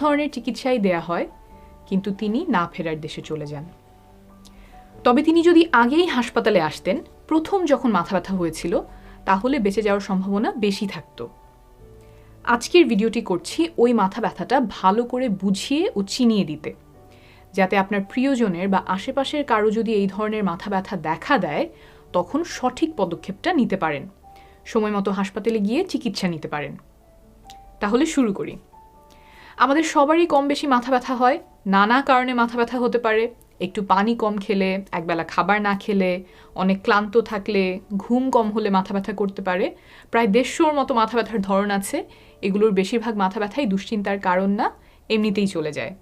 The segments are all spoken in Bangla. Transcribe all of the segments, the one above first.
ধরনের চিকিৎসাই দেয়া হয়, কিন্তু তিনি না ফেরার দেশে চলে যান। তবে তিনি যদি আগেই হাসপাতালে আসতেন, প্রথম যখন মাথা ব্যথা হয়েছিল, তাহলে বেঁচে যাওয়ার সম্ভাবনা বেশি থাকত। আজকের ভিডিওটি করছি ওই মাথা ব্যথাটা ভালো করে বুঝিয়ে ও চিনিয়ে দিতে, যাতে আপনার প্রিয়জনের বা আশেপাশের কারো যদি এই ধরনের মাথা ব্যথা দেখা দেয়, তখন সঠিক পদক্ষেপটা নিতে পারেন, সময় মতো হাসপাতালে গিয়ে চিকিৎসা নিতে পারেন। তাহলে শুরু করি। আমাদের সবারই কম বেশি মাথা ব্যথা হয়, নানা কারণে মাথা ব্যথা হতে পারে। একটু পানি কম খেলে, একবেলা খাবার না খেলে, অনেক ক্লান্ত থাকলে, ঘুম কম হলে মাথা ব্যথা করতে পারে। প্রায় 150-র মতো মাথা ব্যথার ধরন আছে। এগুলোর বেশিরভাগ মাথা ব্যথাই দুশ্চিন্তার কারণ না, এমনিতেই চলে যায়।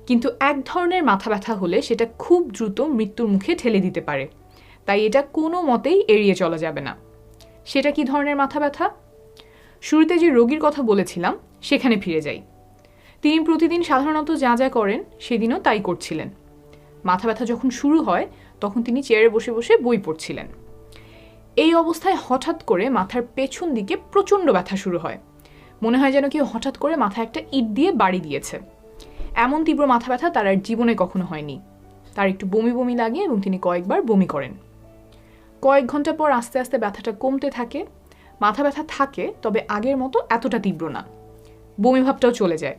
কিন্তু এক ধরনের মাথা ব্যথা হলে সেটা খুব দ্রুত মৃত্যুর মুখে ঠেলে দিতে পারে, তাই এটা কোনো মতেই এড়িয়ে চলা যাবে না। সেটা কি ধরনের মাথা ব্যথা? শুরুতে যে রোগীর কথা বলেছিলাম সেখানে ফিরে যাই। তিনি প্রতিদিন সাধারণত যা যা করেন সেদিনও তাই করছিলেন। মাথা ব্যথা যখন শুরু হয় তখন তিনি চেয়ারে বসে বসে বই পড়ছিলেন। এই অবস্থায় হঠাৎ করে মাথার পেছন দিকে প্রচণ্ড ব্যথা শুরু হয়। মনে হয় যেন কেউ হঠাৎ করে মাথায় একটা ইট দিয়ে বাড়ি দিয়েছে। এমন তীব্র মাথা ব্যথা তার আর জীবনে কখনো হয়নি। তার একটু বমি বমি লাগে এবং তিনি কয়েকবার বমি করেন। কয়েক ঘন্টা পর আস্তে আস্তে ব্যথাটা কমতে থাকে। মাথা ব্যথা থাকে, তবে আগের মতো এতটা তীব্র না। বমি ভাবটাও চলে যায়।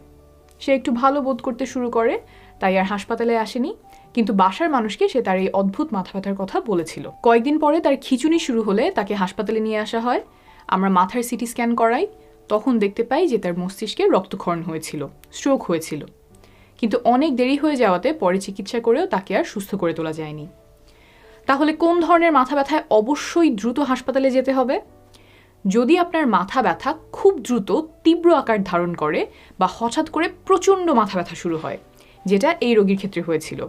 সে একটু ভালো বোধ করতে শুরু করে, তাই আর হাসপাতালে আসেনি, কিন্তু বাসার মানুষকে সে তার এই অদ্ভুত মাথা ব্যথার কথা বলেছিল। কয়েকদিন পরে তার খিঁচুনি শুরু হলে তাকে হাসপাতালে নিয়ে আসা হয়। আমরা মাথার সিটি স্ক্যান করাই, তখন দেখতে পাই যে তার মস্তিষ্কে রক্তক্ষরণ হয়েছিল, স্ট্রোক হয়েছিল। কিন্তু অনেক দেরি হয়ে যাওয়াতে পরে চিকিৎসা করেও তাকে আর সুস্থ করে তোলা যায়নি। তাহলে কোন ধরনের মাথা ব্যথায় অবশ্যই দ্রুত হাসপাতালে যেতে হবে? যদি আপনার মাথা ব্যথা খুব দ্রুত তীব্র আকার ধারণ করে বা হঠাৎ করে প্রচণ্ড মাথা ব্যথা শুরু হয়, যেটা এই রোগীর ক্ষেত্রে হয়েছিল।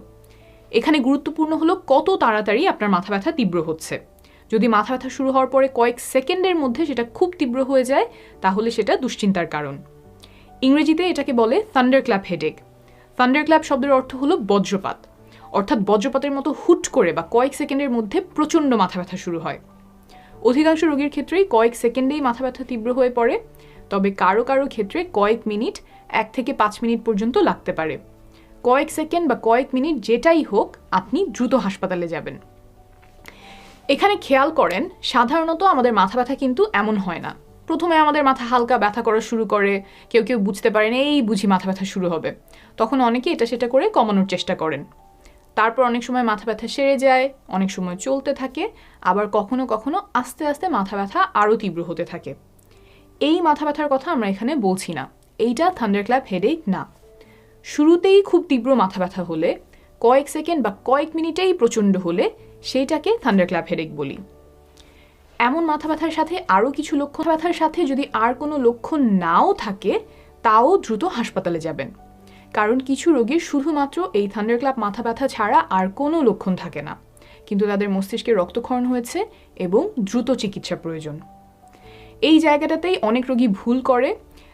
এখানে গুরুত্বপূর্ণ হলো কত তাড়াতাড়ি আপনার মাথা ব্যথা তীব্র হচ্ছে। যদি মাথা ব্যথা শুরু হওয়ার পরে কয়েক সেকেন্ডের মধ্যে সেটা খুব তীব্র হয়ে যায়, তাহলে সেটা দুশ্চিন্তার কারণ। ইংরেজিতে এটাকে বলে থান্ডারক্ল্যাপ হেডেক। থান্ডারক্ল্যাপ শব্দের অর্থ হলো বজ্রপাত, অর্থাৎ বজ্রপাতের মতো হুট করে বা কয়েক সেকেন্ডের মধ্যে প্রচণ্ড মাথা ব্যথা শুরু হয়। অধিকাংশ রোগীর ক্ষেত্রেই কয়েক সেকেন্ডেই মাথা ব্যথা তীব্র হয়ে পড়ে, তবে কারো কারো ক্ষেত্রে কয়েক মিনিট, 1 থেকে 5 মিনিট পর্যন্ত লাগতে পারে। কয়েক সেকেন্ড বা কয়েক মিনিট যেটাই হোক, আপনি দ্রুত হাসপাতালে যাবেন। এখানে খেয়াল করেন, সাধারণত আমাদের মাথা ব্যথা কিন্তু এমন হয় না। প্রথমে আমাদের মাথা হালকা ব্যথা করা শুরু করে, কেউ কেউ বুঝতে পারেন এই বুঝি মাথা ব্যথা শুরু হবে, তখন অনেকে এটা সেটা করে কমানোর চেষ্টা করেন। তারপর অনেক সময় মাথা ব্যথা সেরে যায়, অনেক সময় চলতে থাকে, আবার কখনো কখনো আস্তে আস্তে মাথা ব্যথা আরও তীব্র হতে থাকে। এই মাথা ব্যথার কথা আমরা এখানে বলছি না, এইটা থান্ডারক্ল্যাপ হেডেক না। শুরুতেই খুব তীব্র মাথা ব্যথা হলে, কয়েক সেকেন্ড বা কয়েক মিনিটেই প্রচণ্ড হলে, সেইটাকে থান্ডারক্ল্যাপ হেডেক বলি। এমন মাথা ব্যথার সাথে আরও কিছু লক্ষণ, ব্যথার সাথে যদি আর কোনো লক্ষণ নাও থাকে, তাও দ্রুত হাসপাতালে যাবেন। কারণ কিছু রোগীর শুধুমাত্র এই থান্ডারক্ল্যাপ মাথা ব্যথা ছাড়া আর কোনো লক্ষণ থাকে না, কিন্তু তাদের মস্তিষ্কে রক্তক্ষরণ হয়েছে এবং দ্রুত চিকিৎসা প্রয়োজন। এই জায়গাটাতেই অনেক রোগী ভুল করে।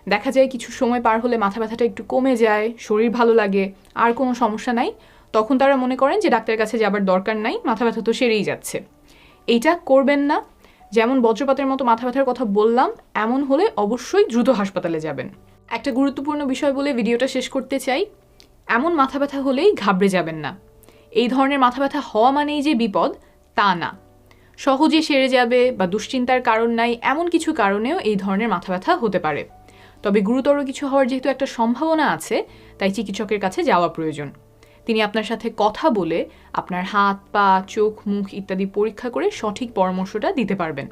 দেখা যায় কিছু সময় পার হলে মাথা ব্যথাটা একটু কমে যায়, শরীর ভালো লাগে, আর কোনো সমস্যা নাই, তখন তারা মনে করেন যে ডাক্তারের কাছে যাবার দরকার নাই, মাথা ব্যথা তো সেরেই যাচ্ছে। এইটা করবেন না। যেমন বজ্রপাতের মতো মাথা ব্যথার কথা বললাম, এমন হলে অবশ্যই দ্রুত হাসপাতালে যাবেন। একটা গুরুত্বপূর্ণ বিষয় বলে ভিডিওটা শেষ করতে চাই, এমন মাথা ব্যথা হলেই ঘাবড়ে যাবেন না। এই ধরনের মাথা ব্যথা হওয়া মানেই যে বিপদ, তা না। সহজে সেরে যাবে বা দুশ্চিন্তার কারণ নাই, এমন কিছু কারণেও এই ধরনের মাথা ব্যথা হতে পারে। তবে গুরুতর কিছু হওয়ার যেহেতু একটা সম্ভাবনা আছে, তাই চিকিৎসকের কাছে যাওয়া প্রয়োজন। তিনি আপনার সাথে কথা বলে আপনার হাত, পা, চোখ, মুখ ইত্যাদি পরীক্ষা করে সঠিক পরামর্শটা দিতে পারবেন।